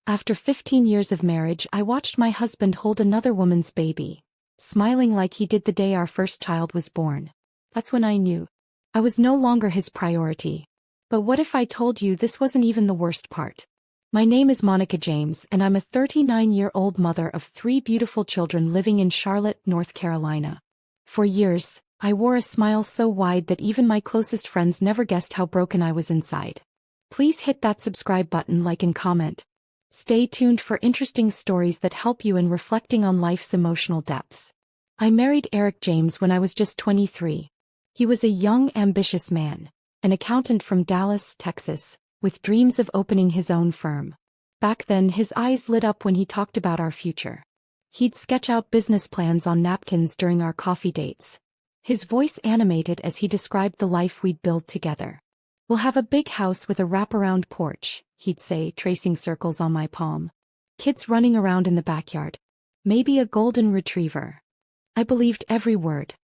After 15 years of marriage, I watched my husband hold another woman's baby, smiling like he did the day our first child was born. That's when I knew I was no longer his priority. But what if I told you this wasn't even the worst part? My name is Monica James, and I'm a 39-year-old mother of 3 beautiful children living in Charlotte, North Carolina. For years, I wore a smile so wide that even my closest friends never guessed how broken I was inside. Please hit that subscribe button, like, and comment. Stay tuned for interesting stories that help you in reflecting on life's emotional depths. I married Eric James when I was just 23. He was a young, ambitious man, an accountant from Dallas, Texas, with dreams of opening his own firm. Back then, his eyes lit up when he talked about our future. He'd sketch out business plans on napkins during our coffee dates. His voice animated as he described the life we'd build together. "We'll have a big house with a wraparound porch," he'd say, tracing circles on my palm. "Kids running around in the backyard. Maybe a golden retriever." I believed every word.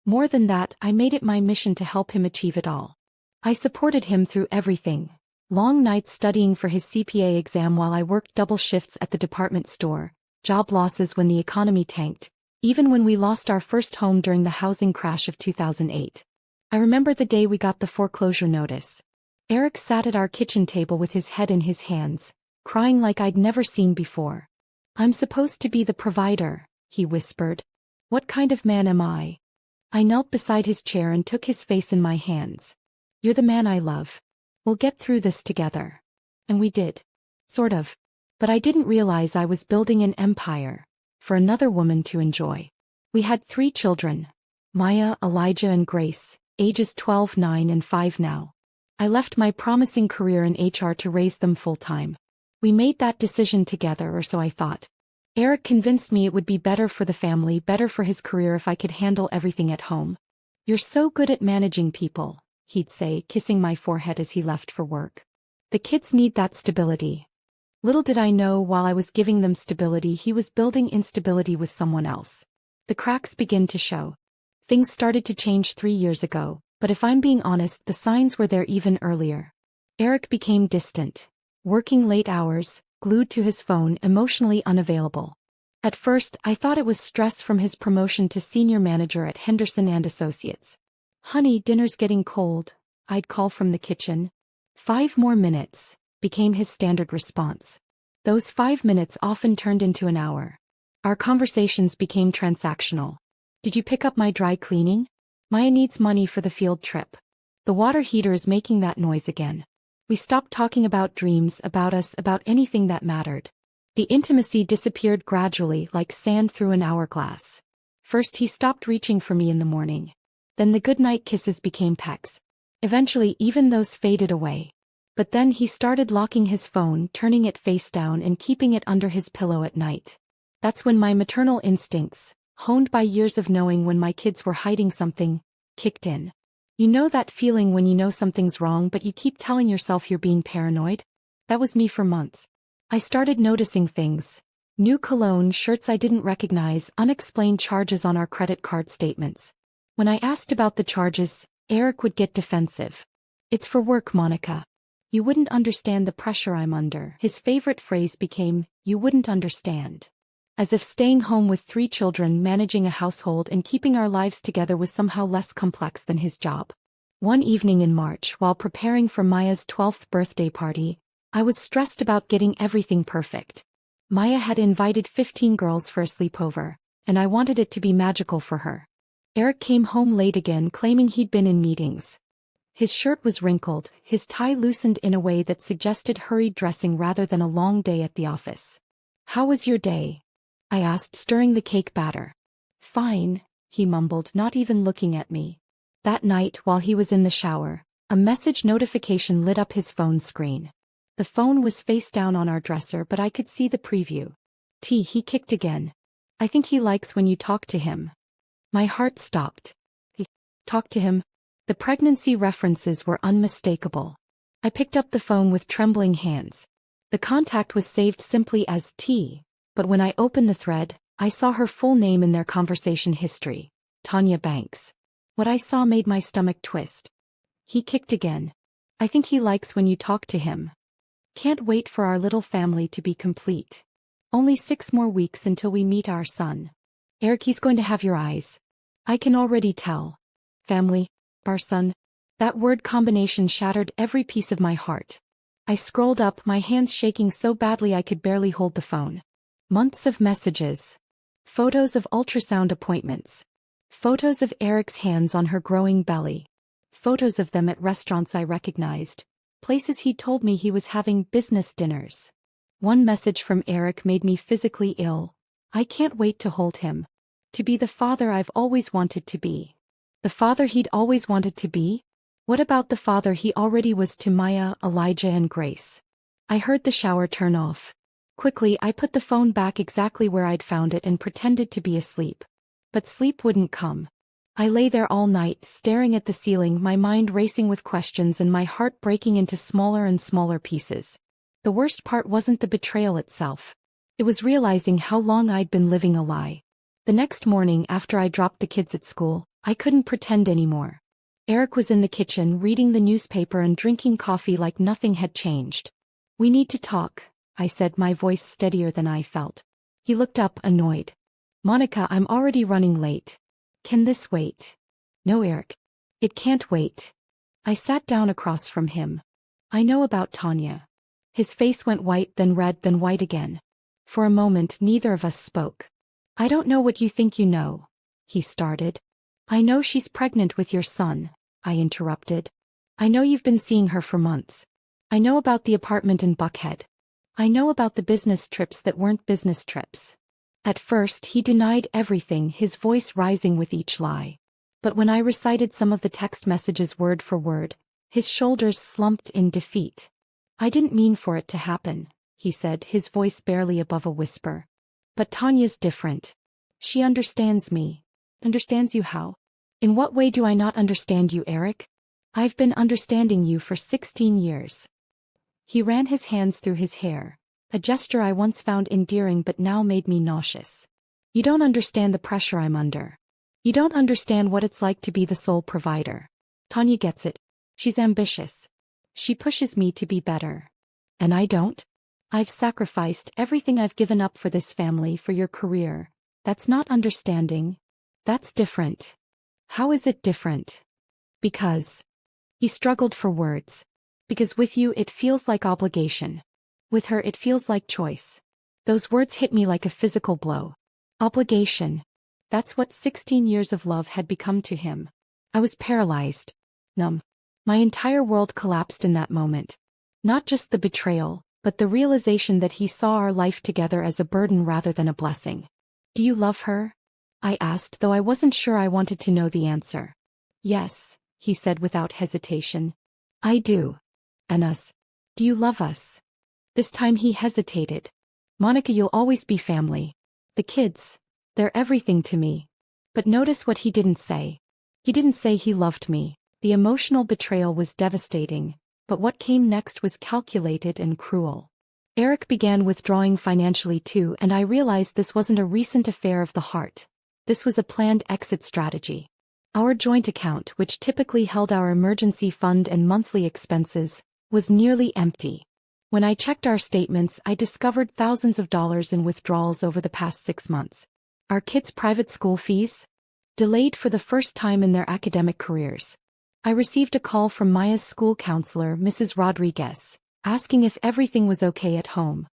More than that, I made it my mission to help him achieve it all. I supported him through everything. Long nights studying for his CPA exam while I worked double shifts at the department store, job losses when the economy tanked, even when we lost our first home during the housing crash of 2008. I remember the day we got the foreclosure notice. Eric sat at our kitchen table with his head in his hands, crying like I'd never seen before. "I'm supposed to be the provider," he whispered. "What kind of man am I?" I knelt beside his chair and took his face in my hands. "You're the man I love. We'll get through this together." And we did. Sort of. But I didn't realize I was building an empire for another woman to enjoy. We had 3 children, Maya, Elijah, and Grace, ages 12, 9, and 5 now. I left my promising career in HR to raise them full-time. We made that decision together, or so I thought. Eric convinced me it would be better for the family, better for his career if I could handle everything at home. "You're so good at managing people," he'd say, kissing my forehead as he left for work. "The kids need that stability." Little did I know, while I was giving them stability, he was building instability with someone else. The cracks began to show. Things started to change 3 years ago, but if I'm being honest, the signs were there even earlier. Eric became distant, working late hours, glued to his phone, emotionally unavailable. At first, I thought it was stress from his promotion to senior manager at Henderson and Associates. "Honey, dinner's getting cold," I'd call from the kitchen. 5 more minutes, became his standard response. Those 5 minutes often turned into an hour. Our conversations became transactional. "Did you pick up my dry cleaning? Maya needs money for the field trip. The water heater is making that noise again." We stopped talking about dreams, about us, about anything that mattered. The intimacy disappeared gradually, like sand through an hourglass. First, he stopped reaching for me in the morning. Then the goodnight kisses became pecks. Eventually, even those faded away. But then he started locking his phone, turning it face down, and keeping it under his pillow at night. That's when my maternal instincts, honed by years of knowing when my kids were hiding something, kicked in. You know that feeling when you know something's wrong but you keep telling yourself you're being paranoid? That was me for months. I started noticing things. New cologne, shirts I didn't recognize, unexplained charges on our credit card statements. When I asked about the charges, Eric would get defensive. "It's for work, Monica. You wouldn't understand the pressure I'm under." His favorite phrase became, "You wouldn't understand." As if staying home with 3 children, managing a household, and keeping our lives together was somehow less complex than his job. One evening in March, while preparing for Maya's 12th birthday party, I was stressed about getting everything perfect. Maya had invited 15 girls for a sleepover, and I wanted it to be magical for her. Eric came home late again, claiming he'd been in meetings. His shirt was wrinkled, his tie loosened in a way that suggested hurried dressing rather than a long day at the office. "How was your day?" I asked, stirring the cake batter. "Fine," he mumbled, not even looking at me. That night, while he was in the shower, a message notification lit up his phone screen. The phone was face down on our dresser, but I could see the preview. He kicked again. "I think he likes when you talk to him." My heart stopped. Talk to him? The pregnancy references were unmistakable. I picked up the phone with trembling hands. The contact was saved simply as T, but when I opened the thread, I saw her full name in their conversation history, Tanya Banks. What I saw made my stomach twist. He kicked again. "I think he likes when you talk to him." Can't wait for our little family to be complete. Only 6 more weeks until we meet our son. Eric, he's going to have your eyes. I can already tell. Family, our son. That word combination shattered every piece of my heart. I scrolled up, my hands shaking so badly I could barely hold the phone. Months of messages. Photos of ultrasound appointments. Photos of Eric's hands on her growing belly. Photos of them at restaurants I recognized. Places he told me he was having business dinners. One message from Eric made me physically ill. I can't wait to hold him. To be the father I've always wanted to be. The father he'd always wanted to be? What about the father he already was to Maya, Elijah, and Grace? I heard the shower turn off. Quickly, I put the phone back exactly where I'd found it and pretended to be asleep. But sleep wouldn't come. I lay there all night, staring at the ceiling, my mind racing with questions and my heart breaking into smaller and smaller pieces. The worst part wasn't the betrayal itself. It was realizing how long I'd been living a lie. The next morning, after I dropped the kids at school, I couldn't pretend anymore. Eric was in the kitchen reading the newspaper and drinking coffee like nothing had changed. "We need to talk," I said, my voice steadier than I felt. He looked up, annoyed. "Monica, I'm already running late. Can this wait?" "No, Eric. It can't wait." I sat down across from him. "I know about Tanya." His face went white, then red, then white again. For a moment, neither of us spoke. "I don't know what you think you know," he started. "I know she's pregnant with your son," I interrupted. "I know you've been seeing her for months. I know about the apartment in Buckhead. I know about the business trips that weren't business trips." At first he denied everything, his voice rising with each lie. But when I recited some of the text messages word for word, his shoulders slumped in defeat. "I didn't mean for it to happen," he said, his voice barely above a whisper. "But Tanya's different. She understands me." "Understands you how? In what way do I not understand you, Eric? I've been understanding you for 16 years. He ran his hands through his hair, a gesture I once found endearing but now made me nauseous. "You don't understand the pressure I'm under. You don't understand what it's like to be the sole provider. Tanya gets it. She's ambitious. She pushes me to be better. And I don't? I've sacrificed everything I've given up for this family, for your career. That's not understanding. That's different." "How is it different?" "Because." He struggled for words. "Because with you it feels like obligation. With her it feels like choice." Those words hit me like a physical blow. Obligation. That's what 16 years of love had become to him. I was paralyzed. Numb. My entire world collapsed in that moment. Not just the betrayal, but the realization that he saw our life together as a burden rather than a blessing. "Do you love her?" I asked, though I wasn't sure I wanted to know the answer. "Yes," he said without hesitation. "I do." "And us? Do you love us?" This time he hesitated. "Monica, you'll always be family. The kids, they're everything to me." But notice what he didn't say. He didn't say he loved me. The emotional betrayal was devastating, but what came next was calculated and cruel. Eric began withdrawing financially too, and I realized this wasn't a recent affair of the heart. This was a planned exit strategy. Our joint account, which typically held our emergency fund and monthly expenses, was nearly empty. When I checked our statements, I discovered thousands of dollars in withdrawals over the past 6 months. Our kids' private school fees? Delayed for the first time in their academic careers. I received a call from Maya's school counselor, Mrs. Rodriguez, asking if everything was okay at home.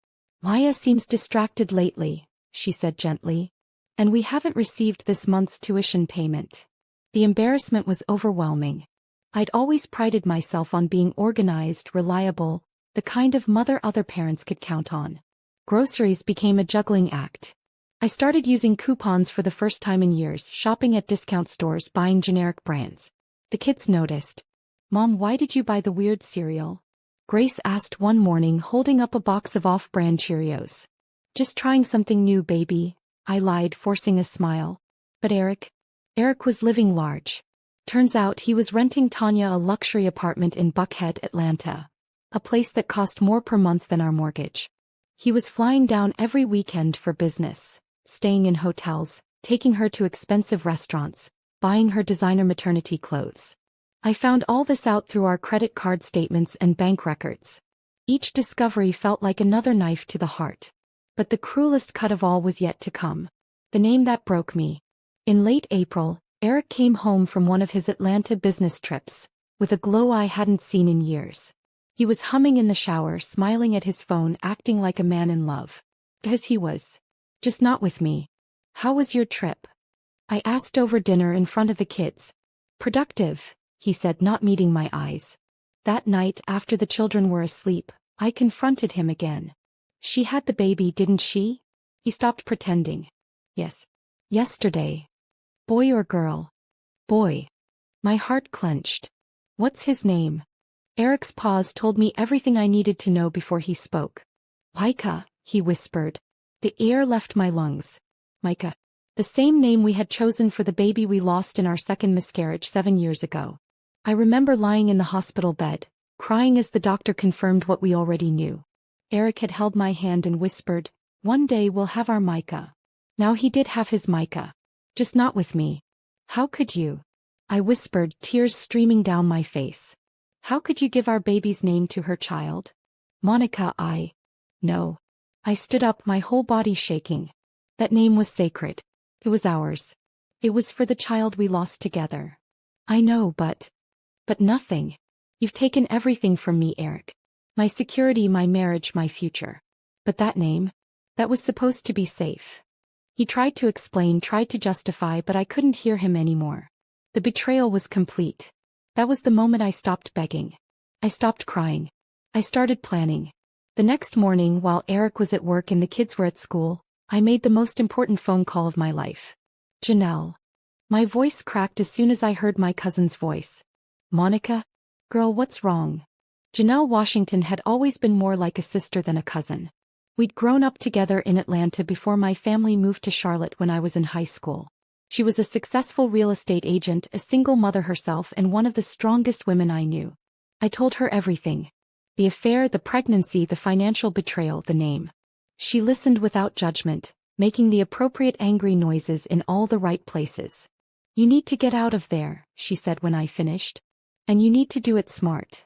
"Maya seems distracted lately," she said gently. "And we haven't received this month's tuition payment." The embarrassment was overwhelming. I'd always prided myself on being organized, reliable, the kind of mother other parents could count on. Groceries became a juggling act. I started using coupons for the first time in years, shopping at discount stores, buying generic brands. The kids noticed. "Mom, why did you buy the weird cereal?" Grace asked one morning, holding up a box of off-brand Cheerios. "Just trying something new, baby," I lied, forcing a smile. But Eric was living large. Turns out he was renting Tanya a luxury apartment in Buckhead, Atlanta. A place that cost more per month than our mortgage. He was flying down every weekend for business, staying in hotels, taking her to expensive restaurants, buying her designer maternity clothes. I found all this out through our credit card statements and bank records. Each discovery felt like another knife to the heart. But the cruelest cut of all was yet to come. The name that broke me. In late April, Eric came home from one of his Atlanta business trips, with a glow I hadn't seen in years. He was humming in the shower, smiling at his phone, acting like a man in love. Because he was. Just not with me. How was your trip? I asked over dinner in front of the kids. Productive, he said, not meeting my eyes. That night, after the children were asleep, I confronted him again. She had the baby, didn't she? He stopped pretending. Yes. Yesterday. Boy or girl? Boy. My heart clenched. What's his name? Eric's pause told me everything I needed to know before he spoke. Micah, he whispered. The air left my lungs. Micah. The same name we had chosen for the baby we lost in our second miscarriage 7 years ago. I remember lying in the hospital bed, crying as the doctor confirmed what we already knew. Eric had held my hand and whispered, "One day we'll have our Micah." Now he did have his Micah. Just not with me. How could you? I whispered, tears streaming down my face. How could you give our baby's name to her child? Monica, No. I stood up, my whole body shaking. That name was sacred. It was ours. It was for the child we lost together. I know, but nothing. You've taken everything from me, Eric. My security, my marriage, my future. But that name? That was supposed to be safe. He tried to explain, tried to justify, but I couldn't hear him anymore. The betrayal was complete. That was the moment I stopped begging. I stopped crying. I started planning. The next morning, while Eric was at work and the kids were at school, I made the most important phone call of my life. Janelle. My voice cracked as soon as I heard my cousin's voice. Monica? Girl, what's wrong? Janelle Washington had always been more like a sister than a cousin. We'd grown up together in Atlanta before my family moved to Charlotte when I was in high school. She was a successful real estate agent, a single mother herself, and one of the strongest women I knew. I told her everything. The affair, the pregnancy, the financial betrayal, the name. She listened without judgment, making the appropriate angry noises in all the right places. You need to get out of there, she said when I finished. And you need to do it smart.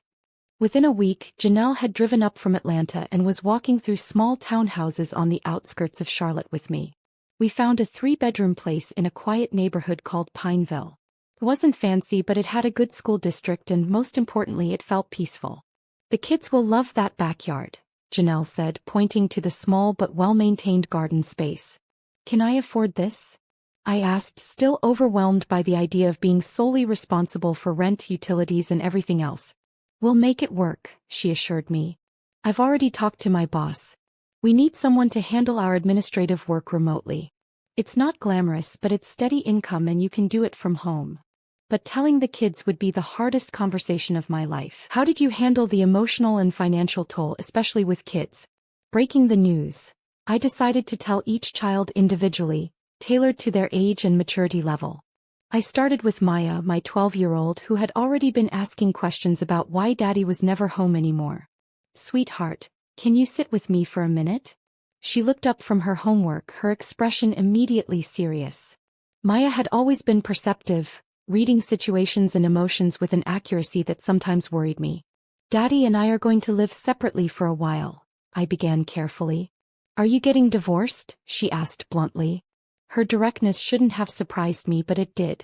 Within a week, Janelle had driven up from Atlanta and was walking through small townhouses on the outskirts of Charlotte with me. We found a 3-bedroom place in a quiet neighborhood called Pineville. It wasn't fancy, but it had a good school district and most importantly, it felt peaceful. The kids will love that backyard, Janelle said, pointing to the small but well-maintained garden space. Can I afford this? I asked, still overwhelmed by the idea of being solely responsible for rent, utilities, and everything else. We'll make it work, she assured me. I've already talked to my boss. We need someone to handle our administrative work remotely. It's not glamorous, but it's steady income and you can do it from home. But telling the kids would be the hardest conversation of my life. How did you handle the emotional and financial toll, especially with kids? Breaking the news. I decided to tell each child individually, tailored to their age and maturity level. I started with Maya, my 12-year-old, who had already been asking questions about why Daddy was never home anymore. Sweetheart, can you sit with me for a minute? She looked up from her homework, her expression immediately serious. Maya had always been perceptive, reading situations and emotions with an accuracy that sometimes worried me. Daddy and I are going to live separately for a while, I began carefully. Are you getting divorced? She asked bluntly. Her directness shouldn't have surprised me, but it did.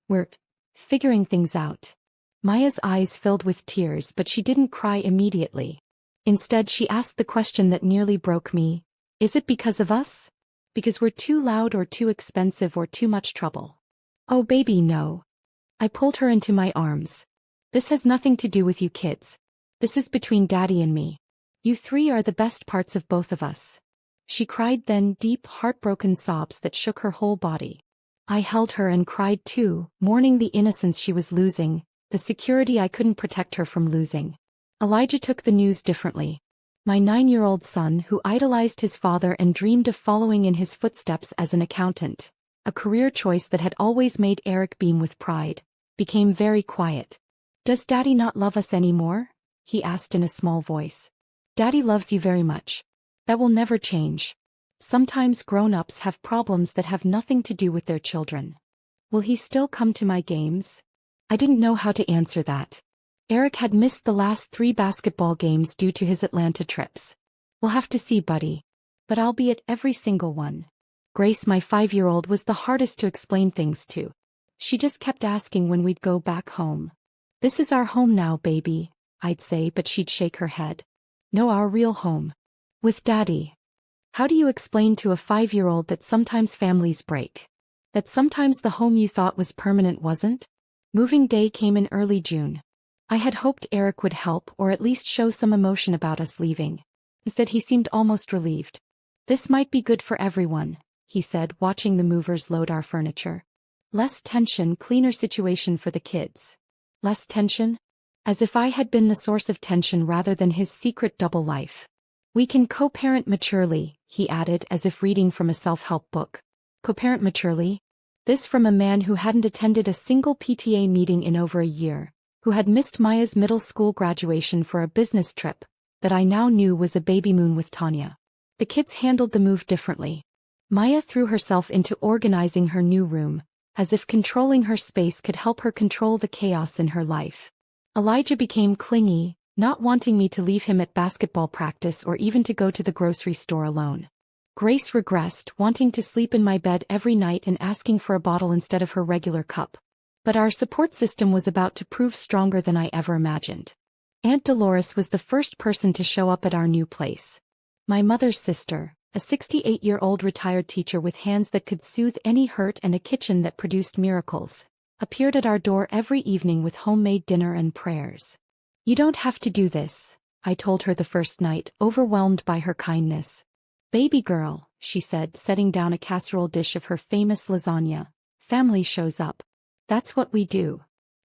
We're figuring things out. Maya's eyes filled with tears, but she didn't cry immediately. Instead, she asked the question that nearly broke me. Is it because of us? Because we're too loud or too expensive or too much trouble? Oh baby, no. I pulled her into my arms. This has nothing to do with you kids. This is between Daddy and me. You 3 are the best parts of both of us. She cried then, deep, heartbroken sobs that shook her whole body. I held her and cried too, mourning the innocence she was losing, the security I couldn't protect her from losing. Elijah took the news differently. My 9-year-old son, who idolized his father and dreamed of following in his footsteps as an accountant, a career choice that had always made Eric beam with pride, became very quiet. Does Daddy not love us anymore? He asked in a small voice. Daddy loves you very much. That will never change. Sometimes grown-ups have problems that have nothing to do with their children. Will he still come to my games? I didn't know how to answer that. Eric had missed the last 3 basketball games due to his Atlanta trips. We'll have to see, buddy. But I'll be at every single one. Grace, my 5-year-old, was the hardest to explain things to. She just kept asking when we'd go back home. This is our home now, baby, I'd say, but she'd shake her head. No, our real home. With Daddy. How do you explain to a 5-year-old that sometimes families break? That sometimes the home you thought was permanent wasn't? Moving day came in early June. I had hoped Eric would help or at least show some emotion about us leaving. Instead, he seemed almost relieved. This might be good for everyone, he said, watching the movers load our furniture. Less tension, cleaner situation for the kids. Less tension? As if I had been the source of tension rather than his secret double life. We can co-parent maturely, he added, as if reading from a self-help book. Co-parent maturely? This from a man who hadn't attended a single PTA meeting in over a year, who had missed Maya's middle school graduation for a business trip, that I now knew was a baby moon with Tanya. The kids handled the move differently. Maya threw herself into organizing her new room, as if controlling her space could help her control the chaos in her life. Elijah became clingy, not wanting me to leave him at basketball practice or even to go to the grocery store alone. Grace regressed, wanting to sleep in my bed every night and asking for a bottle instead of her regular cup. But our support system was about to prove stronger than I ever imagined. Aunt Dolores was the first person to show up at our new place. My mother's sister, a 68-year-old retired teacher with hands that could soothe any hurt and a kitchen that produced miracles, appeared at our door every evening with homemade dinner and prayers. You don't have to do this, I told her the first night, overwhelmed by her kindness. Baby girl, she said, setting down a casserole dish of her famous lasagna. Family shows up. That's what we do.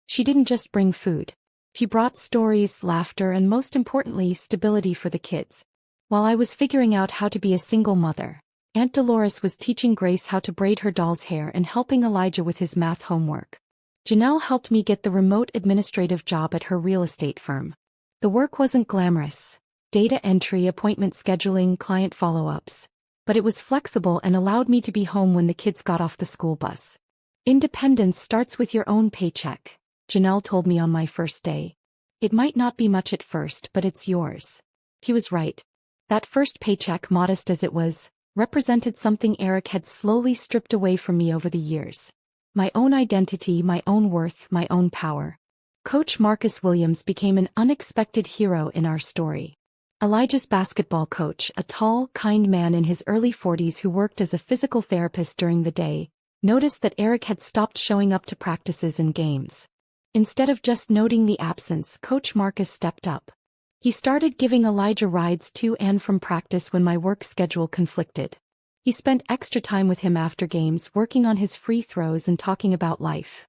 She didn't just bring food. She brought stories, laughter, and most importantly, stability for the kids. While I was figuring out how to be a single mother, Aunt Dolores was teaching Grace how to braid her doll's hair and helping Elijah with his math homework. Janelle helped me get the remote administrative job at her real estate firm. The work wasn't glamorous. Data entry, appointment scheduling, client follow-ups. But it was flexible and allowed me to be home when the kids got off the school bus. Independence starts with your own paycheck, Janelle told me on my first day. It might not be much at first, but it's yours. He was right. That first paycheck, modest as it was, represented something Eric had slowly stripped away from me over the years. My own identity, my own worth, my own power. Coach Marcus Williams became an unexpected hero in our story. Elijah's basketball coach, a tall, kind man in his early 40s who worked as a physical therapist during the day, noticed that Eric had stopped showing up to practices and games. Instead of just noting the absence, Coach Marcus stepped up. He started giving Elijah rides to and from practice when my work schedule conflicted. He spent extra time with him after games, working on his free throws and talking about life.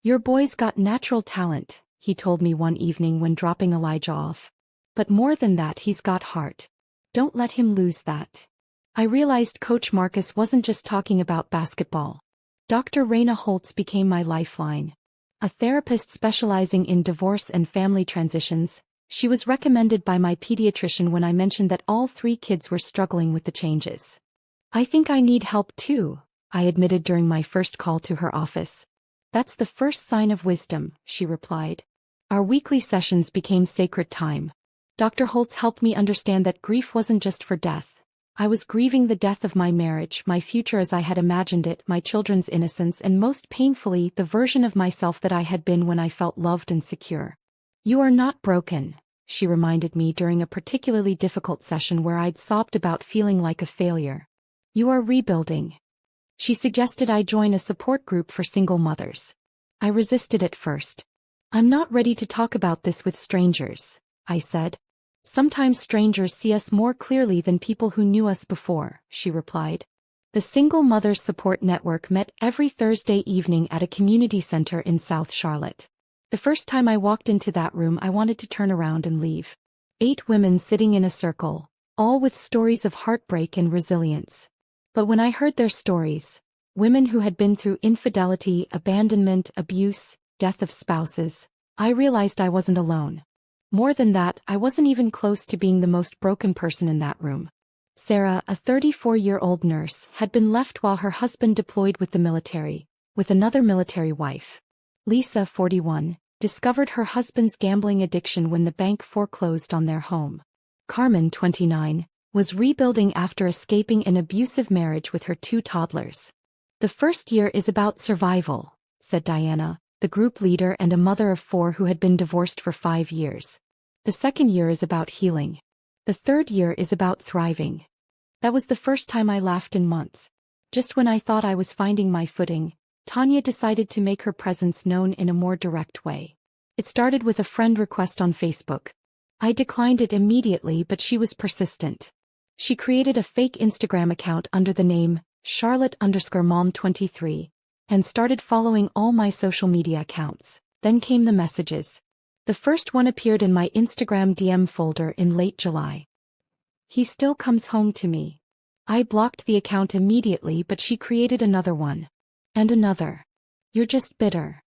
Your boy's got natural talent, he told me one evening when dropping Elijah off. But more than that, he's got heart. Don't let him lose that. I realized Coach Marcus wasn't just talking about basketball. Dr. Raina Holtz became my lifeline. A therapist specializing in divorce and family transitions, she was recommended by my pediatrician when I mentioned that all 3 kids were struggling with the changes. I think I need help too, I admitted during my first call to her office. That's the first sign of wisdom, she replied. Our weekly sessions became sacred time. Dr. Holtz helped me understand that grief wasn't just for death. I was grieving the death of my marriage, my future as I had imagined it, my children's innocence, and most painfully, the version of myself that I had been when I felt loved and secure. You are not broken, she reminded me during a particularly difficult session where I'd sobbed about feeling like a failure. You are rebuilding. She suggested I join a support group for single mothers. I resisted at first. I'm not ready to talk about this with strangers, I said. Sometimes strangers see us more clearly than people who knew us before, she replied. The Single Mothers Support Network met every Thursday evening at a community center in South Charlotte. The first time I walked into that room, I wanted to turn around and leave. 8 women sitting in a circle, all with stories of heartbreak and resilience. But when I heard their stories, women who had been through infidelity, abandonment, abuse, death of spouses, I realized I wasn't alone. More than that, I wasn't even close to being the most broken person in that room. Sarah, a 34-year-old nurse, had been left while her husband deployed with the military, with another military wife. Lisa, 41, discovered her husband's gambling addiction when the bank foreclosed on their home. Carmen, 29, was rebuilding after escaping an abusive marriage with her 2 toddlers. The first year is about survival, said Diana, the group leader and a mother of 4 who had been divorced for 5 years. The second year is about healing. The third year is about thriving. That was the first time I laughed in months. Just when I thought I was finding my footing, Tanya decided to make her presence known in a more direct way. It started with a friend request on Facebook. I declined it immediately, but she was persistent. She created a fake Instagram account under the name Charlotte_mom23 and started following all my social media accounts. Then came the messages. The first one appeared in my Instagram DM folder in late July. "He still comes home to me." I blocked the account immediately, but she created another one. And another. "You're just bitter.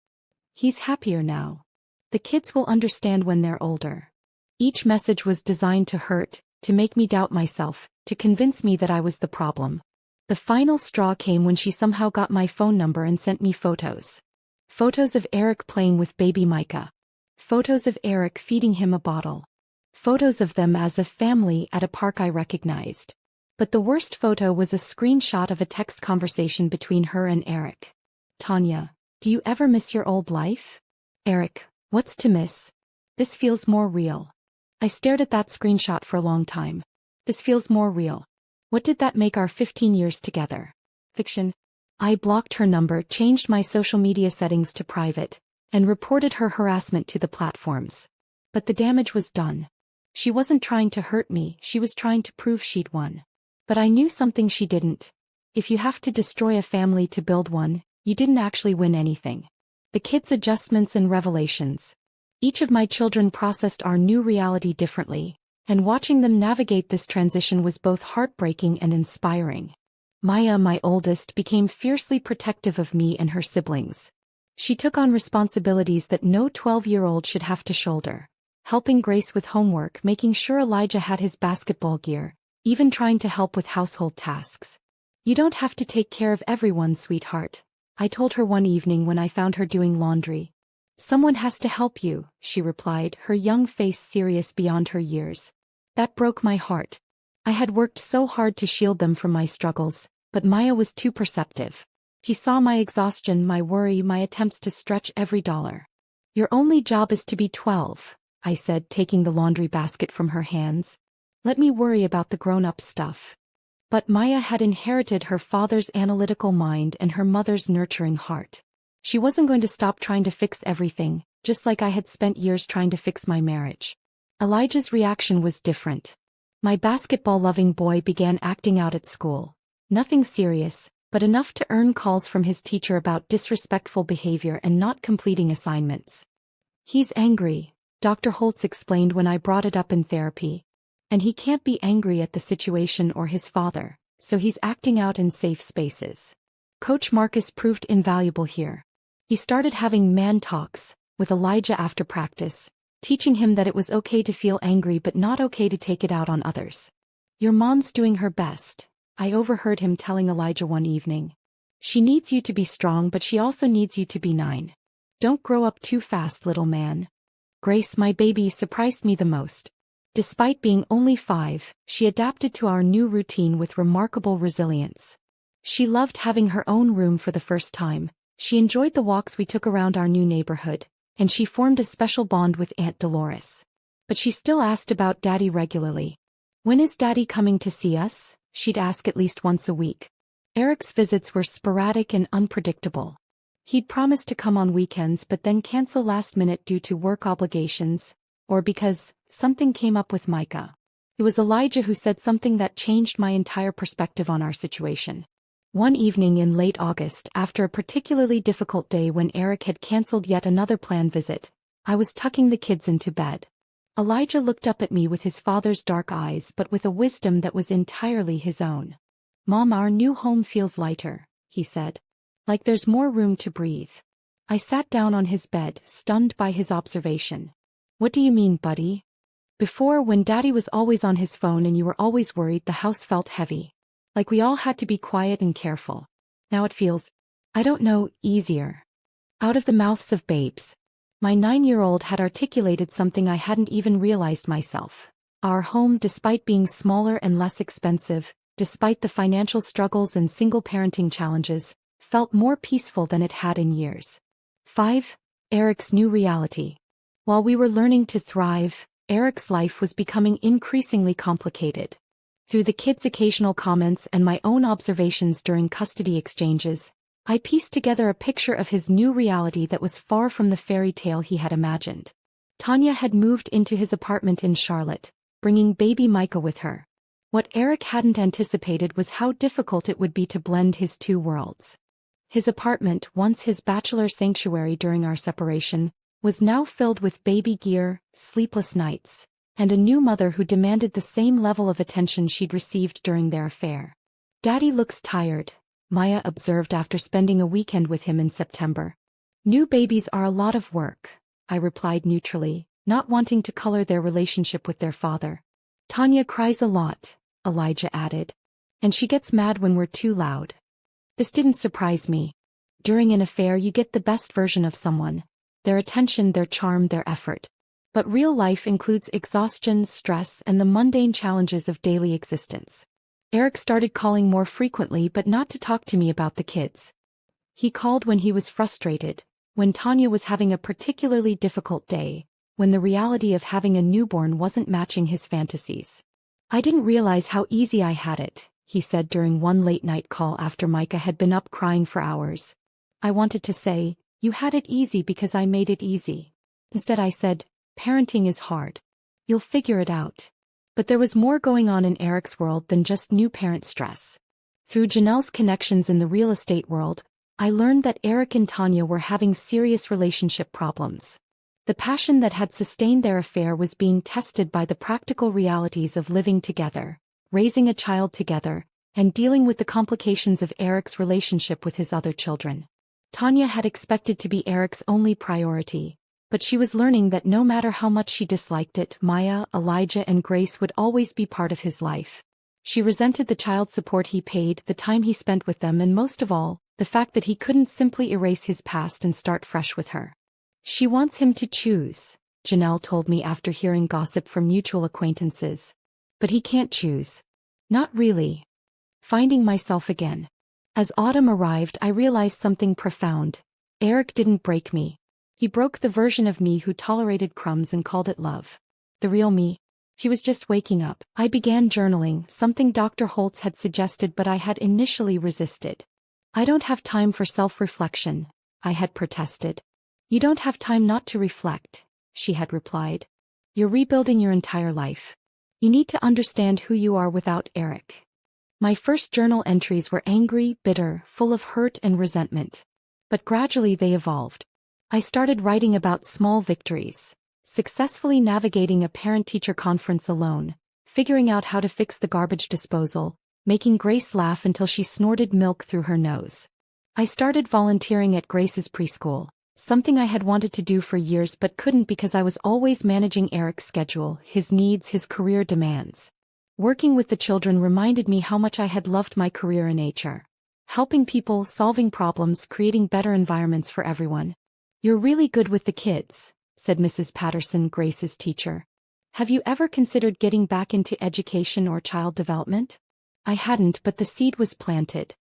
He's happier now. The kids will understand when they're older." Each message was designed to hurt, to make me doubt myself, to convince me that I was the problem. The final straw came when she somehow got my phone number and sent me photos. Photos of Eric playing with baby Micah. Photos of Eric feeding him a bottle. Photos of them as a family at a park I recognized. But the worst photo was a screenshot of a text conversation between her and Eric. "Tanya, do you ever miss your old life?" Eric, "What's to miss? This feels more real." I stared at that screenshot for a long time. This feels more real. What did that make our 15 years together? Fiction. I blocked her number, changed my social media settings to private, and reported her harassment to the platforms. But the damage was done. She wasn't trying to hurt me, she was trying to prove she'd won. But I knew something she didn't. If you have to destroy a family to build one, you didn't actually win anything. The kids' adjustments and revelations. Each of my children processed our new reality differently, and watching them navigate this transition was both heartbreaking and inspiring. Maya, my oldest, became fiercely protective of me and her siblings. She took on responsibilities that no 12-year-old should have to shoulder. Helping Grace with homework, making sure Elijah had his basketball gear, even trying to help with household tasks. "You don't have to take care of everyone, sweetheart," I told her one evening when I found her doing laundry. "Someone has to help you," she replied, her young face serious beyond her years. That broke my heart. I had worked so hard to shield them from my struggles, but Maya was too perceptive. She saw my exhaustion, my worry, my attempts to stretch every dollar. "Your only job is to be 12, I said, taking the laundry basket from her hands. "Let me worry about the grown-up stuff." But Maya had inherited her father's analytical mind and her mother's nurturing heart. She wasn't going to stop trying to fix everything, just like I had spent years trying to fix my marriage. Elijah's reaction was different. My basketball-loving boy began acting out at school. Nothing serious, but enough to earn calls from his teacher about disrespectful behavior and not completing assignments. "He's angry," Dr. Holtz explained when I brought it up in therapy. "And he can't be angry at the situation or his father, so he's acting out in safe spaces." Coach Marcus proved invaluable here. He started having man talks with Elijah after practice, teaching him that it was okay to feel angry but not okay to take it out on others. "Your mom's doing her best," I overheard him telling Elijah one evening. "She needs you to be strong, but she also needs you to be 9. Don't grow up too fast, little man." Grace, my baby, surprised me the most. Despite being only 5, she adapted to our new routine with remarkable resilience. She loved having her own room for the first time, she enjoyed the walks we took around our new neighborhood, and she formed a special bond with Aunt Dolores. But she still asked about Daddy regularly. "When is Daddy coming to see us?" she'd ask at least once a week. Eric's visits were sporadic and unpredictable. He'd promise to come on weekends but then cancel last minute due to work obligations, or because something came up with Micah. It was Elijah who said something that changed my entire perspective on our situation. One evening in late August, after a particularly difficult day when Eric had canceled yet another planned visit, I was tucking the kids into bed. Elijah looked up at me with his father's dark eyes but with a wisdom that was entirely his own. "Mom, our new home feels lighter," he said. "Like there's more room to breathe." I sat down on his bed, stunned by his observation. "What do you mean, buddy?" "Before, when Daddy was always on his phone and you were always worried, the house felt heavy. Like we all had to be quiet and careful. Now it feels, I don't know, easier." Out of the mouths of babes. My 9-year-old had articulated something I hadn't even realized myself. Our home, despite being smaller and less expensive, despite the financial struggles and single-parenting challenges, felt more peaceful than it had in years. 5. Eric's new reality. While we were learning to thrive, Eric's life was becoming increasingly complicated. Through the kids' occasional comments and my own observations during custody exchanges, I pieced together a picture of his new reality that was far from the fairy tale he had imagined. Tanya had moved into his apartment in Charlotte, bringing baby Micah with her. What Eric hadn't anticipated was how difficult it would be to blend his two worlds. His apartment, once his bachelor sanctuary during our separation, was now filled with baby gear, sleepless nights, and a new mother who demanded the same level of attention she'd received during their affair. "Daddy looks tired," Maya observed after spending a weekend with him in September. "New babies are a lot of work," I replied neutrally, not wanting to color their relationship with their father. "Tanya cries a lot," Elijah added. "And she gets mad when we're too loud." This didn't surprise me. During an affair you get the best version of someone. Their attention, their charm, their effort. But real life includes exhaustion, stress, and the mundane challenges of daily existence. Eric started calling more frequently, but not to talk to me about the kids. He called when he was frustrated, when Tanya was having a particularly difficult day, when the reality of having a newborn wasn't matching his fantasies. "I didn't realize how easy I had it," he said during one late-night call after Micah had been up crying for hours. "I wanted to say, you had it easy because I made it easy. Instead I said, parenting is hard. You'll figure it out." But there was more going on in Eric's world than just new parent stress. Through Janelle's connections in the real estate world, I learned that Eric and Tanya were having serious relationship problems. The passion that had sustained their affair was being tested by the practical realities of living together, raising a child together, and dealing with the complications of Eric's relationship with his other children. Tanya had expected to be Eric's only priority, but she was learning that no matter how much she disliked it, Maya, Elijah, and Grace would always be part of his life. She resented the child support he paid, the time he spent with them, and most of all, the fact that he couldn't simply erase his past and start fresh with her. "She wants him to choose," Janelle told me after hearing gossip from mutual acquaintances. "But he can't choose." "Not really." Finding myself again. As autumn arrived, I realized something profound. Eric didn't break me. He broke the version of me who tolerated crumbs and called it love. The real me. She was just waking up. I began journaling, something Dr. Holtz had suggested but I had initially resisted. "I don't have time for self-reflection," I had protested. "You don't have time not to reflect," she had replied. "You're rebuilding your entire life. You need to understand who you are without Eric." My first journal entries were angry, bitter, full of hurt and resentment. But gradually they evolved. I started writing about small victories, successfully navigating a parent-teacher conference alone, figuring out how to fix the garbage disposal, making Grace laugh until she snorted milk through her nose. I started volunteering at Grace's preschool, something I had wanted to do for years but couldn't because I was always managing Eric's schedule, his needs, his career demands. Working with the children reminded me how much I had loved my career in HR. Helping people, solving problems, creating better environments for everyone. "You're really good with the kids," said Mrs. Patterson, Grace's teacher. "Have you ever considered getting back into education or child development?" I hadn't, but the seed was planted.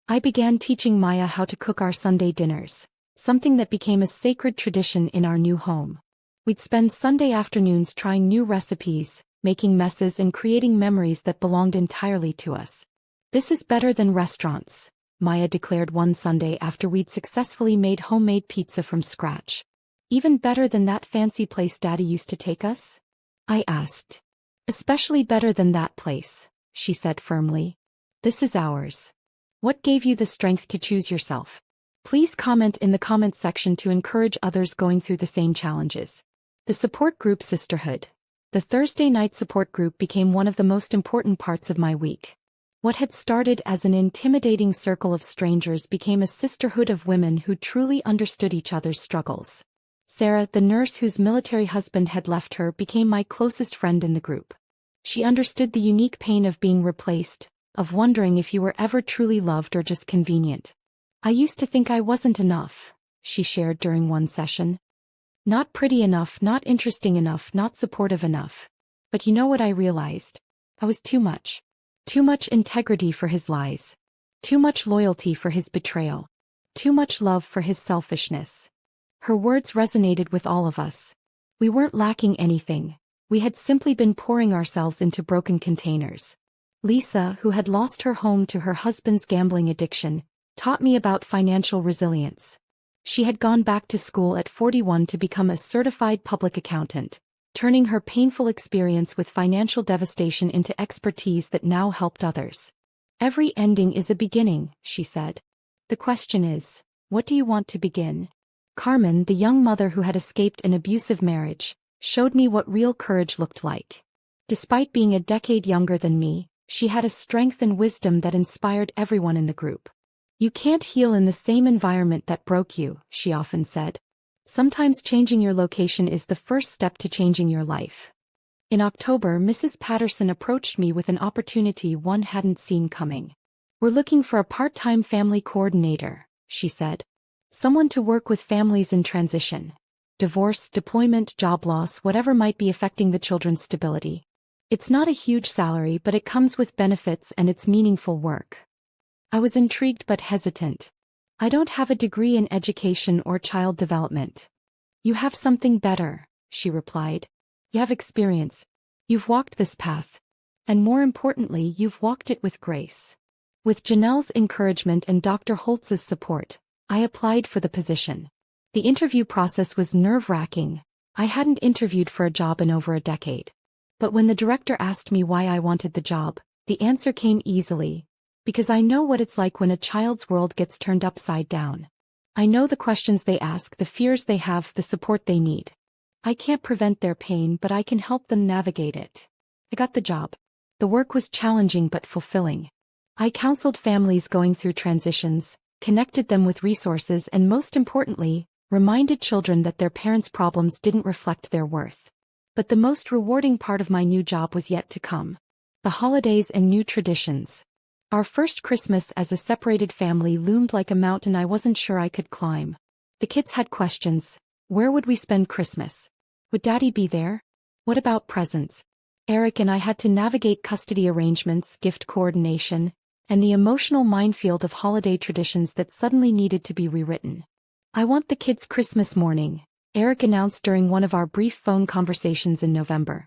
I began teaching Maya how to cook our Sunday dinners, something that became a sacred tradition in our new home. We'd spend Sunday afternoons trying new recipes, making messes and creating memories that belonged entirely to us. "This is better than restaurants," Maya declared one Sunday after we'd successfully made homemade pizza from scratch. "Even better than that fancy place Daddy used to take us?" I asked. "Especially better than that place," she said firmly. "This is ours." What gave you the strength to choose yourself? Please comment in the comments section to encourage others going through the same challenges. The support group Sisterhood. The Thursday night support group became one of the most important parts of my week. What had started as an intimidating circle of strangers became a sisterhood of women who truly understood each other's struggles. Sarah, the nurse whose military husband had left her, became my closest friend in the group. She understood the unique pain of being replaced, of wondering if you were ever truly loved or just convenient. "I used to think I wasn't enough," she shared during one session. Not pretty enough, not interesting enough, not supportive enough. But you know what I realized? I was too much. Too much integrity for his lies. Too much loyalty for his betrayal. Too much love for his selfishness. Her words resonated with all of us. We weren't lacking anything. We had simply been pouring ourselves into broken containers. Lisa, who had lost her home to her husband's gambling addiction, taught me about financial resilience. She had gone back to school at 41 to become a certified public accountant, turning her painful experience with financial devastation into expertise that now helped others. Every ending is a beginning, she said. The question is, what do you want to begin? Carmen, the young mother who had escaped an abusive marriage, showed me what real courage looked like. Despite being a decade younger than me, she had a strength and wisdom that inspired everyone in the group. You can't heal in the same environment that broke you, she often said. Sometimes changing your location is the first step to changing your life. In October, Mrs. Patterson approached me with an opportunity one hadn't seen coming. We're looking for a part-time family coordinator, she said. Someone to work with families in transition. Divorce, deployment, job loss, whatever might be affecting the children's stability. It's not a huge salary, but it comes with benefits and it's meaningful work. I was intrigued but hesitant. I don't have a degree in education or child development. You have something better, she replied. You have experience. You've walked this path. And more importantly, you've walked it with grace. With Janelle's encouragement and Dr. Holtz's support, I applied for the position. The interview process was nerve-wracking. I hadn't interviewed for a job in over a decade. But when the director asked me why I wanted the job, the answer came easily. Because I know what it's like when a child's world gets turned upside down. I know the questions they ask, the fears they have, the support they need. I can't prevent their pain, but I can help them navigate it. I got the job. The work was challenging but fulfilling. I counseled families going through transitions, connected them with resources, and most importantly, reminded children that their parents' problems didn't reflect their worth. But the most rewarding part of my new job was yet to come. The holidays and new traditions. Our first Christmas as a separated family loomed like a mountain I wasn't sure I could climb. The kids had questions. Where would we spend Christmas? Would Daddy be there? What about presents? Eric and I had to navigate custody arrangements, gift coordination, and the emotional minefield of holiday traditions that suddenly needed to be rewritten. I want the kids' Christmas morning, Eric announced during one of our brief phone conversations in November.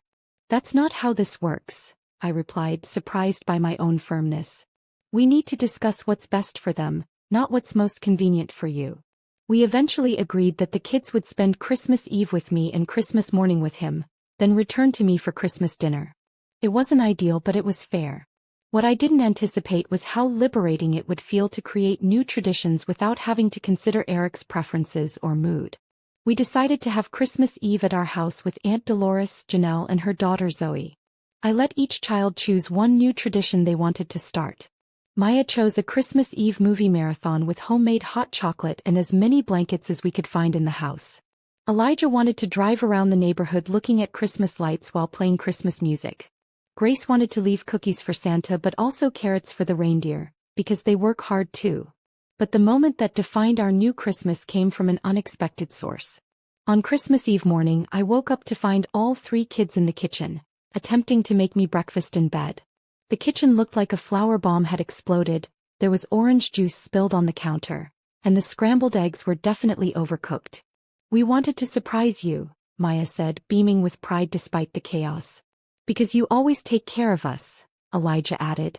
That's not how this works, I replied, surprised by my own firmness. We need to discuss what's best for them, not what's most convenient for you. We eventually agreed that the kids would spend Christmas Eve with me and Christmas morning with him, then return to me for Christmas dinner. It wasn't ideal, but it was fair. What I didn't anticipate was how liberating it would feel to create new traditions without having to consider Eric's preferences or mood. We decided to have Christmas Eve at our house with Aunt Dolores, Janelle, and her daughter Zoe. I let each child choose one new tradition they wanted to start. Maya chose a Christmas Eve movie marathon with homemade hot chocolate and as many blankets as we could find in the house. Elijah wanted to drive around the neighborhood looking at Christmas lights while playing Christmas music. Grace wanted to leave cookies for Santa but also carrots for the reindeer, because they work hard too. But the moment that defined our new Christmas came from an unexpected source. On Christmas Eve morning, I woke up to find all 3 kids in the kitchen, attempting to make me breakfast in bed. The kitchen looked like a flour bomb had exploded, there was orange juice spilled on the counter, and the scrambled eggs were definitely overcooked. We wanted to surprise you, Maya said, beaming with pride despite the chaos. Because you always take care of us, Elijah added.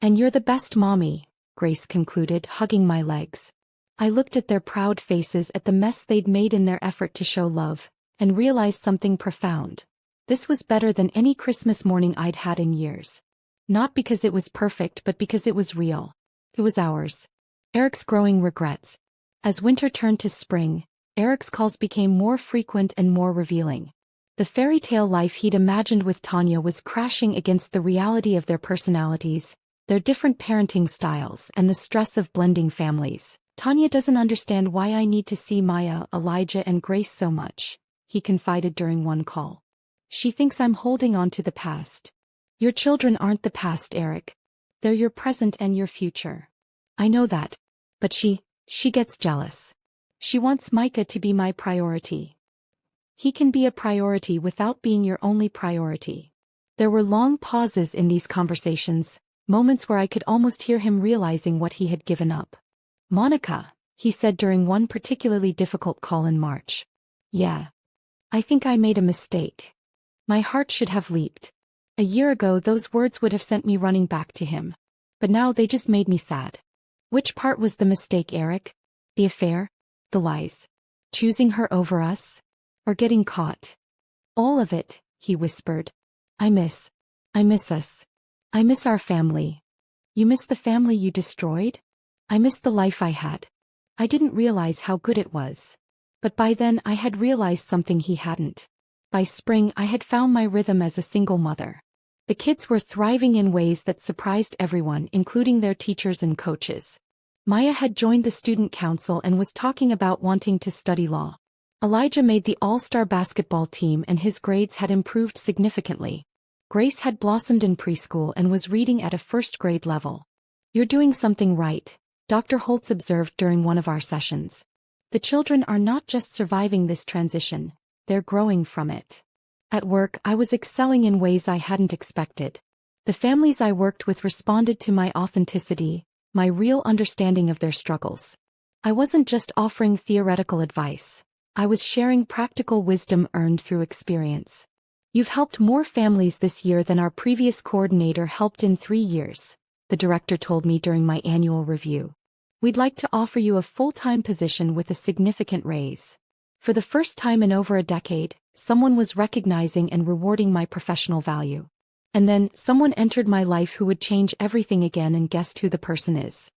And you're the best mommy, Grace concluded, hugging my legs. I looked at their proud faces at the mess they'd made in their effort to show love, and realized something profound. This was better than any Christmas morning I'd had in years. Not because it was perfect, but because it was real. It was ours. Eric's growing regrets. As winter turned to spring, Eric's calls became more frequent and more revealing. The fairy tale life he'd imagined with Tanya was crashing against the reality of their personalities, their different parenting styles, and the stress of blending families. Tanya doesn't understand why I need to see Maya, Elijah, and Grace so much, he confided during one call. She thinks I'm holding on to the past. Your children aren't the past, Eric. They're your present and your future. I know that. But she gets jealous. She wants Micah to be my priority. He can be a priority without being your only priority. There were long pauses in these conversations, moments where I could almost hear him realizing what he had given up. Monica, he said during one particularly difficult call in March. Yeah. I think I made a mistake. My heart should have leaped. A year ago those words would have sent me running back to him. But now they just made me sad. Which part was the mistake, Eric? The affair? The lies? Choosing her over us? Or getting caught? All of it, he whispered. I miss us. I miss our family. You miss the family you destroyed? I miss the life I had. I didn't realize how good it was. But by then I had realized something he hadn't. By spring I had found my rhythm as a single mother. The kids were thriving in ways that surprised everyone, including their teachers and coaches. Maya had joined the student council and was talking about wanting to study law. Elijah made the all-star basketball team and his grades had improved significantly. Grace had blossomed in preschool and was reading at a first-grade level. You're doing something right, Dr. Holtz observed during one of our sessions. The children are not just surviving this transition, they're growing from it. At work, I was excelling in ways I hadn't expected. The families I worked with responded to my authenticity, my real understanding of their struggles. I wasn't just offering theoretical advice. I was sharing practical wisdom earned through experience. You've helped more families this year than our previous coordinator helped in 3 years, the director told me during my annual review. We'd like to offer you a full-time position with a significant raise. For the first time in over a decade, someone was recognizing and rewarding my professional value. And then, someone entered my life who would change everything again, and guessed who the person is.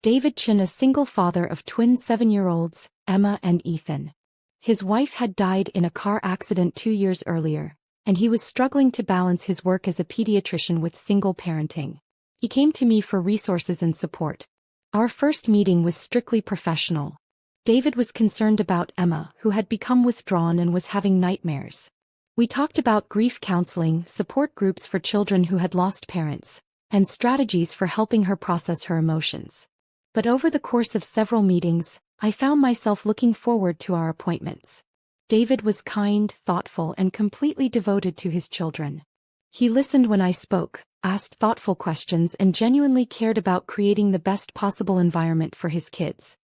David Chin, a single father of twin 7-year-olds, Emma and Ethan. His wife had died in a car accident 2 years earlier, and he was struggling to balance his work as a pediatrician with single parenting. He came to me for resources and support. Our first meeting was strictly professional. David was concerned about Emma, who had become withdrawn and was having nightmares. We talked about grief counseling, support groups for children who had lost parents, and strategies for helping her process her emotions. But over the course of several meetings, I found myself looking forward to our appointments. David was kind, thoughtful, and completely devoted to his children. He listened when I spoke, asked thoughtful questions, and genuinely cared about creating the best possible environment for his kids.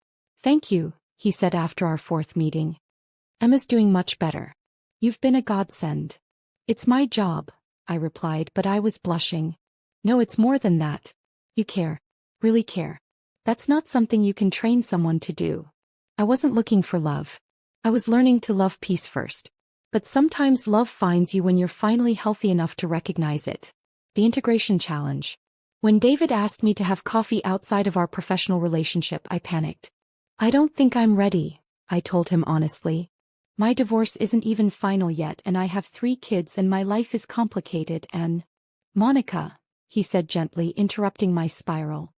Thank you, he said after our 4th meeting. Emma's doing much better. You've been a godsend. It's my job, I replied, but I was blushing. No, it's more than that. You care. Really care. That's not something you can train someone to do. I wasn't looking for love. I was learning to love peace first. But sometimes love finds you when you're finally healthy enough to recognize it. The integration challenge. When David asked me to have coffee outside of our professional relationship, I panicked. I don't think I'm ready, I told him honestly. My divorce isn't even final yet, and I have 3 kids, and my life is complicated, and... Monica, he said gently, interrupting my spiral.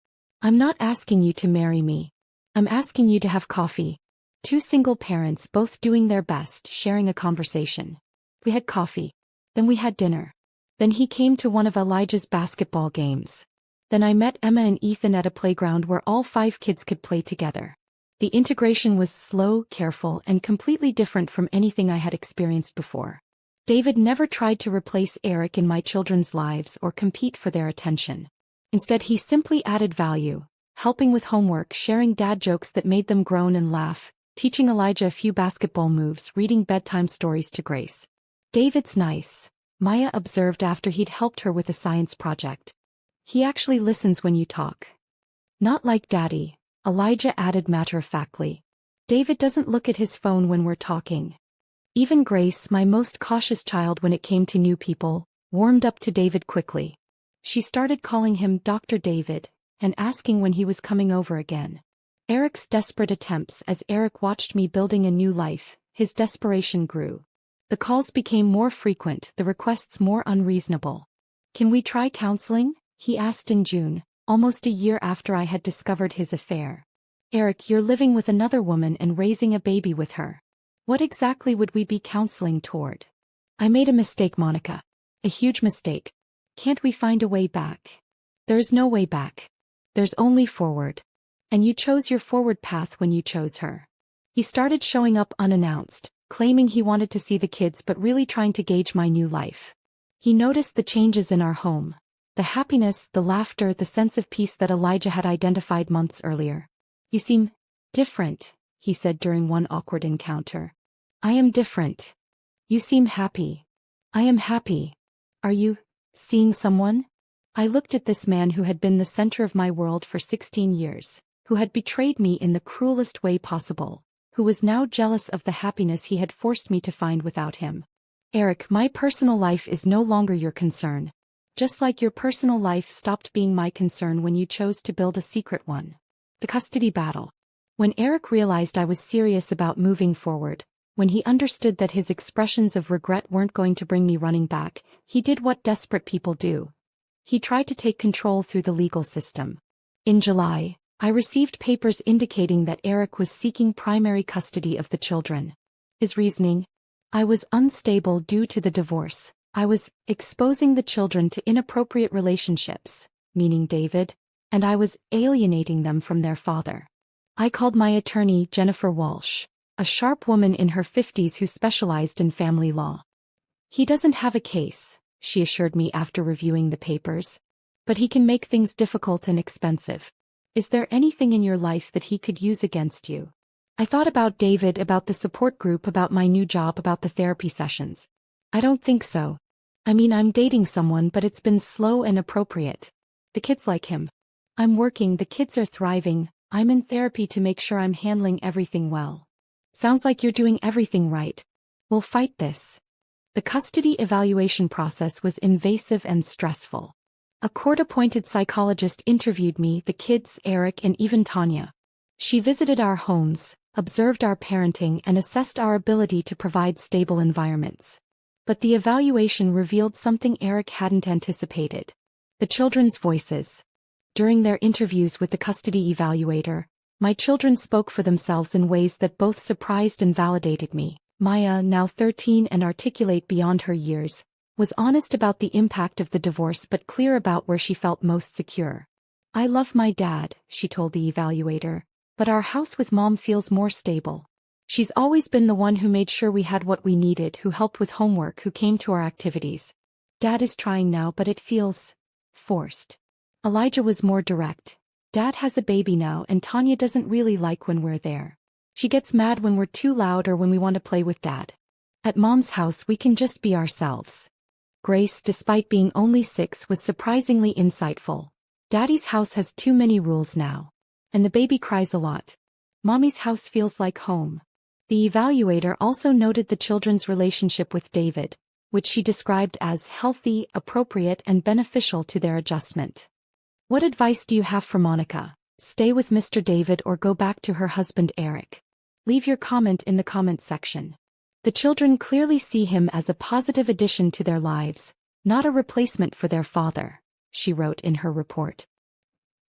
I'm not asking you to marry me. I'm asking you to have coffee. 2 single parents, both doing their best, sharing a conversation. We had coffee. Then we had dinner. Then he came to one of Elijah's basketball games. Then I met Emma and Ethan at a playground where all 5 kids could play together. The integration was slow, careful, and completely different from anything I had experienced before. David never tried to replace Eric in my children's lives or compete for their attention. Instead, he simply added value, helping with homework, sharing dad jokes that made them groan and laugh, teaching Elijah a few basketball moves, reading bedtime stories to Grace. David's nice, Maya observed after he'd helped her with a science project. He actually listens when you talk. Not like Daddy, Elijah added matter-of-factly. David doesn't look at his phone when we're talking. Even Grace, my most cautious child when it came to new people, warmed up to David quickly. She started calling him Dr. David, and asking when he was coming over again. Eric's desperate attempts. As Eric watched me building a new life, his desperation grew. The calls became more frequent, the requests more unreasonable. Can we try counseling? He asked in June, almost a year after I had discovered his affair. Eric, you're living with another woman and raising a baby with her. What exactly would we be counseling toward? I made a mistake, Monica. A huge mistake. Can't we find a way back? There's no way back. There's only forward. And you chose your forward path when you chose her. He started showing up unannounced, claiming he wanted to see the kids but really trying to gauge my new life. He noticed the changes in our home. The happiness, the laughter, the sense of peace that Elijah had identified months earlier. "You seem different," he said during one awkward encounter. "I am different. You seem happy." "I am happy. Are you seeing someone?" I looked at this man who had been the center of my world for 16 years, who had betrayed me in the cruelest way possible, who was now jealous of the happiness he had forced me to find without him. "Eric, my personal life is no longer your concern. Just like your personal life stopped being my concern when you chose to build a secret one." The custody battle. When Eric realized I was serious about moving forward, when he understood that his expressions of regret weren't going to bring me running back, he did what desperate people do. He tried to take control through the legal system. In July, I received papers indicating that Eric was seeking primary custody of the children. His reasoning? I was unstable due to the divorce. I was exposing the children to inappropriate relationships, meaning David, and I was alienating them from their father. I called my attorney, Jennifer Walsh, a sharp woman in her 50s who specialized in family law. "He doesn't have a case," she assured me after reviewing the papers. "But he can make things difficult and expensive. Is there anything in your life that he could use against you?" I thought about David, about the support group, about my new job, about the therapy sessions. "I don't think so. I mean, I'm dating someone, but it's been slow and appropriate. The kids like him. I'm working, the kids are thriving, I'm in therapy to make sure I'm handling everything well." "Sounds like you're doing everything right. We'll fight this." The custody evaluation process was invasive and stressful. A court-appointed psychologist interviewed me, the kids, Eric, and even Tanya. She visited our homes, observed our parenting, and assessed our ability to provide stable environments. But the evaluation revealed something Eric hadn't anticipated. The children's voices. During their interviews with the custody evaluator, my children spoke for themselves in ways that both surprised and validated me. Maya, now 13 and articulate beyond her years, was honest about the impact of the divorce but clear about where she felt most secure. "I love my dad," she told the evaluator, "but our house with mom feels more stable. She's always been the one who made sure we had what we needed, who helped with homework, who came to our activities. Dad is trying now, but it feels forced." Elijah was more direct. "Dad has a baby now and Tanya doesn't really like when we're there. She gets mad when we're too loud or when we want to play with Dad. At Mom's house we can just be ourselves." Grace, despite being only 6, was surprisingly insightful. "Daddy's house has too many rules now. And the baby cries a lot. Mommy's house feels like home." The evaluator also noted the children's relationship with David, which she described as healthy, appropriate, and beneficial to their adjustment. "What advice do you have for Monica? Stay with Mr. David or go back to her husband Eric? Leave your comment in the comment section." The children clearly see him as a positive addition to their lives, not a replacement for their father, she wrote in her report.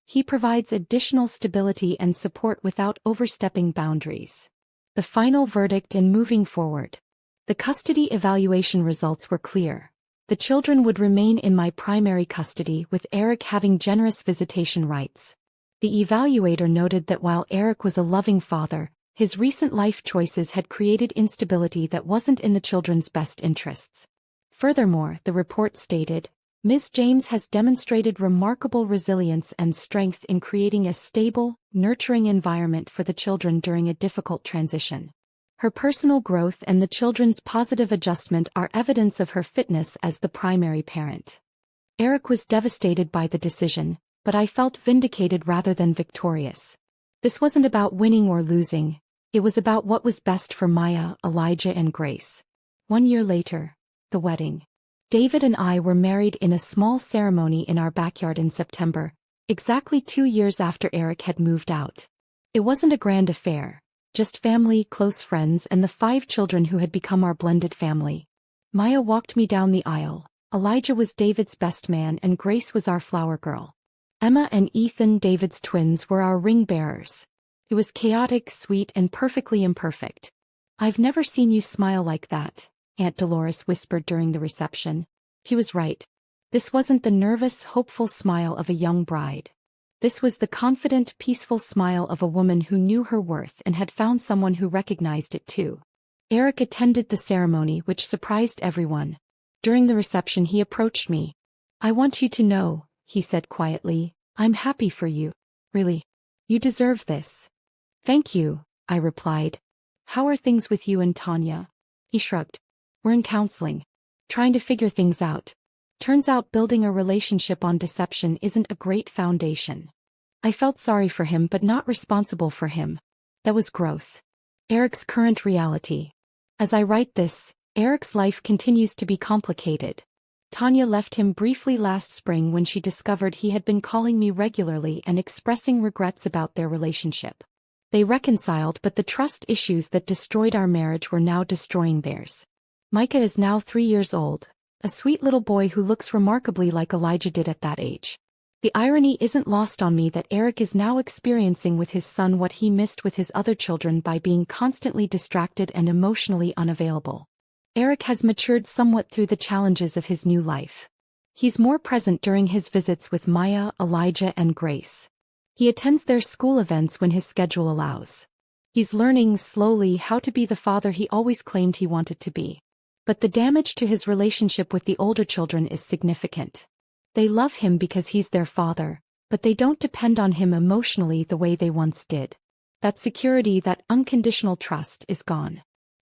"He provides additional stability and support without overstepping boundaries." The final verdict in moving forward. The custody evaluation results were clear. The children would remain in my primary custody, with Eric having generous visitation rights. The evaluator noted that while Eric was a loving father, his recent life choices had created instability that wasn't in the children's best interests. Furthermore, the report stated, "Ms. James has demonstrated remarkable resilience and strength in creating a stable, nurturing environment for the children during a difficult transition. Her personal growth and the children's positive adjustment are evidence of her fitness as the primary parent." Eric was devastated by the decision, but I felt vindicated rather than victorious. This wasn't about winning or losing. It was about what was best for Maya, Elijah, and Grace. 1 year later, the wedding. David and I were married in a small ceremony in our backyard in September, exactly 2 years after Eric had moved out. It wasn't a grand affair, just family, close friends, and the 5 children who had become our blended family. Maya walked me down the aisle. Elijah was David's best man and Grace was our flower girl. Emma and Ethan, David's twins, were our ring bearers. It was chaotic, sweet, and perfectly imperfect. "I've never seen you smile like that," Aunt Dolores whispered during the reception. He was right. This wasn't the nervous, hopeful smile of a young bride. This was the confident, peaceful smile of a woman who knew her worth and had found someone who recognized it too. Eric attended the ceremony, which surprised everyone. During the reception he approached me. "I want you to know," he said quietly, "I'm happy for you. Really. You deserve this." "Thank you," I replied. "How are things with you and Tanya?" He shrugged. "We're in counseling. Trying to figure things out. Turns out building a relationship on deception isn't a great foundation." I felt sorry for him but not responsible for him. That was growth. Eric's current reality. As I write this, Eric's life continues to be complicated. Tanya left him briefly last spring when she discovered he had been calling me regularly and expressing regrets about their relationship. They reconciled, but the trust issues that destroyed our marriage were now destroying theirs. Micah is now 3 years old, a sweet little boy who looks remarkably like Elijah did at that age. The irony isn't lost on me that Eric is now experiencing with his son what he missed with his other children by being constantly distracted and emotionally unavailable. Eric has matured somewhat through the challenges of his new life. He's more present during his visits with Maya, Elijah, and Grace. He attends their school events when his schedule allows. He's learning slowly how to be the father he always claimed he wanted to be. But the damage to his relationship with the older children is significant. They love him because he's their father, but they don't depend on him emotionally the way they once did. That security, that unconditional trust is gone.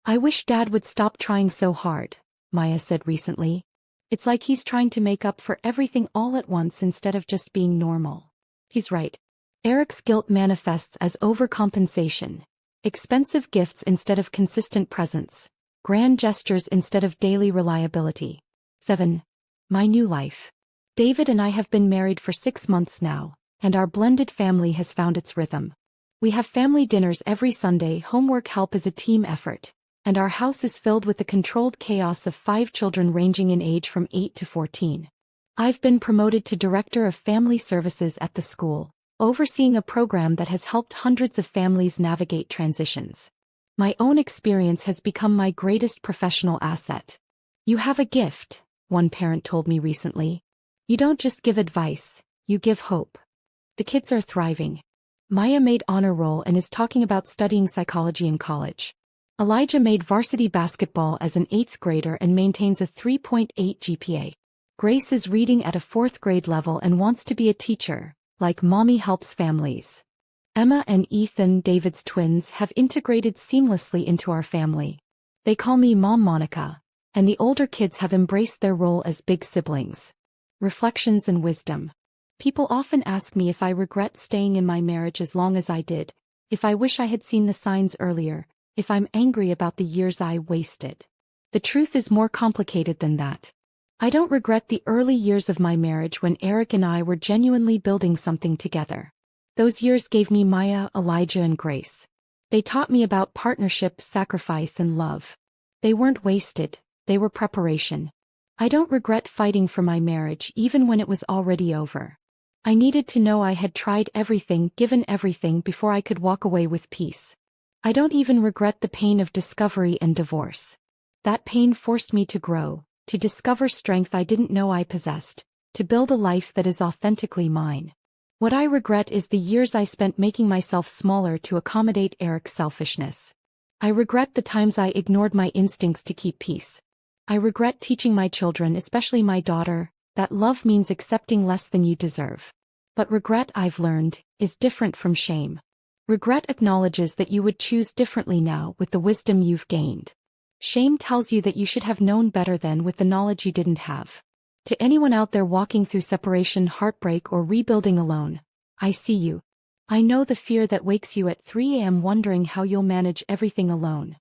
"I wish Dad would stop trying so hard," Maya said recently. "It's like he's trying to make up for everything all at once instead of just being normal." He's right. Eric's guilt manifests as overcompensation, expensive gifts instead of consistent presence, grand gestures instead of daily reliability. 7. My new life. David and I have been married for 6 months now, and our blended family has found its rhythm. We have family dinners every Sunday, homework help is a team effort, and our house is filled with the controlled chaos of 5 children ranging in age from 8 to 14. I've been promoted to Director of Family Services at the school, overseeing a program that has helped hundreds of families navigate transitions. My own experience has become my greatest professional asset. "You have a gift," one parent told me recently. "You don't just give advice, you give hope." The kids are thriving. Maya made honor roll and is talking about studying psychology in college. Elijah made varsity basketball as an 8th grader and maintains a 3.8 GPA. Grace is reading at a 4th grade level and wants to be a teacher, like Mommy helps families. Emma and Ethan, David's twins, have integrated seamlessly into our family. They call me Mom Monica, and the older kids have embraced their role as big siblings. Reflections and wisdom. People often ask me if I regret staying in my marriage as long as I did, if I wish I had seen the signs earlier, if I'm angry about the years I wasted. The truth is more complicated than that. I don't regret the early years of my marriage when Eric and I were genuinely building something together. Those years gave me Maya, Elijah, and Grace. They taught me about partnership, sacrifice, and love. They weren't wasted, they were preparation. I don't regret fighting for my marriage even when it was already over. I needed to know I had tried everything, given everything before I could walk away with peace. I don't even regret the pain of discovery and divorce. That pain forced me to grow, to discover strength I didn't know I possessed, to build a life that is authentically mine. What I regret is the years I spent making myself smaller to accommodate Eric's selfishness. I regret the times I ignored my instincts to keep peace. I regret teaching my children, especially my daughter, that love means accepting less than you deserve. But regret, I've learned, is different from shame. Regret acknowledges that you would choose differently now with the wisdom you've gained. Shame tells you that you should have known better then with the knowledge you didn't have. To anyone out there walking through separation, heartbreak, or rebuilding alone, I see you. I know the fear that wakes you at 3 a.m. wondering how you'll manage everything alone.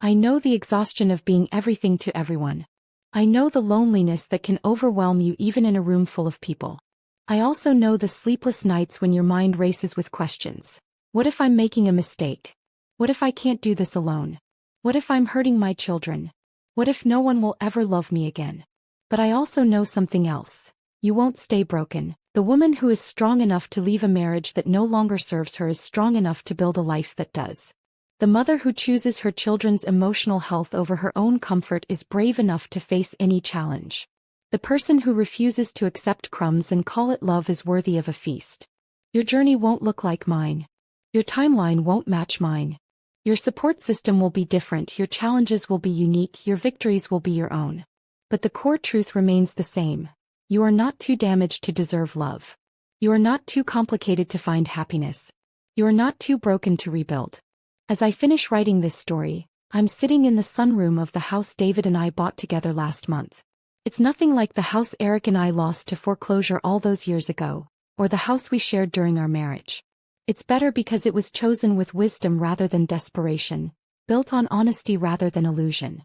I know the exhaustion of being everything to everyone. I know the loneliness that can overwhelm you even in a room full of people. I also know the sleepless nights when your mind races with questions. What if I'm making a mistake? What if I can't do this alone? What if I'm hurting my children? What if no one will ever love me again? But I also know something else. You won't stay broken. The woman who is strong enough to leave a marriage that no longer serves her is strong enough to build a life that does. The mother who chooses her children's emotional health over her own comfort is brave enough to face any challenge. The person who refuses to accept crumbs and call it love is worthy of a feast. Your journey won't look like mine. Your timeline won't match mine. Your support system will be different, your challenges will be unique, your victories will be your own. But the core truth remains the same. You are not too damaged to deserve love. You are not too complicated to find happiness. You are not too broken to rebuild. As I finish writing this story, I'm sitting in the sunroom of the house David and I bought together last month. It's nothing like the house Eric and I lost to foreclosure all those years ago, or the house we shared during our marriage. It's better because it was chosen with wisdom rather than desperation, built on honesty rather than illusion.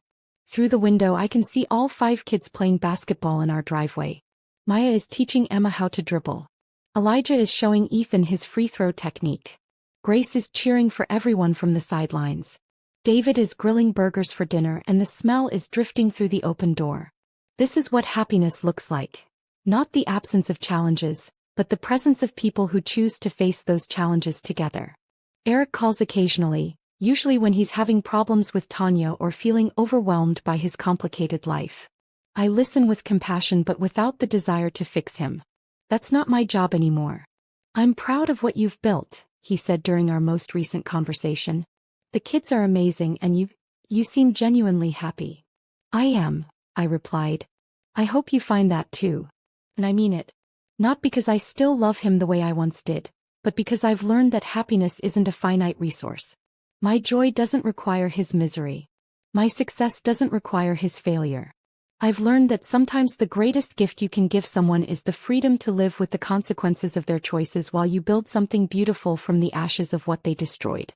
Through the window I can see all 5 kids playing basketball in our driveway. Maya is teaching Emma how to dribble. Elijah is showing Ethan his free throw technique. Grace is cheering for everyone from the sidelines. David is grilling burgers for dinner and the smell is drifting through the open door. This is what happiness looks like. Not the absence of challenges, but the presence of people who choose to face those challenges together. Eric calls occasionally, usually when he's having problems with Tanya or feeling overwhelmed by his complicated life. I listen with compassion but without the desire to fix him. That's not my job anymore. I'm proud of what you've built, he said during our most recent conversation. The kids are amazing and you seem genuinely happy. I am, I replied. I hope you find that too. And I mean it. Not because I still love him the way I once did, but because I've learned that happiness isn't a finite resource. My joy doesn't require his misery. My success doesn't require his failure. I've learned that sometimes the greatest gift you can give someone is the freedom to live with the consequences of their choices while you build something beautiful from the ashes of what they destroyed.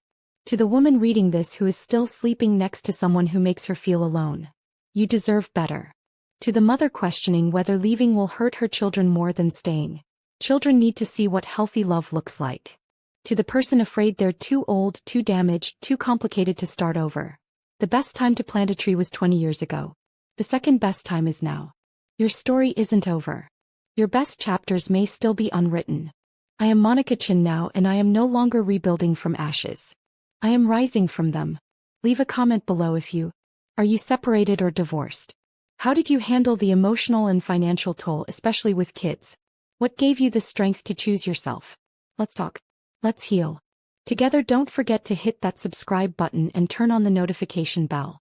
To the woman reading this who is still sleeping next to someone who makes her feel alone, you deserve better. To the mother questioning whether leaving will hurt her children more than staying, children need to see what healthy love looks like. To the person afraid they're too old, too damaged, too complicated to start over, the best time to plant a tree was 20 years ago. The second best time is now. Your story isn't over. Your best chapters may still be unwritten. I am Monica Chin now and I am no longer rebuilding from ashes. I am rising from them. Leave a comment below if you are you separated or divorced? How did you handle the emotional and financial toll, especially with kids? What gave you the strength to choose yourself? Let's talk. Let's heal. Together, don't forget to hit that subscribe button and turn on the notification bell.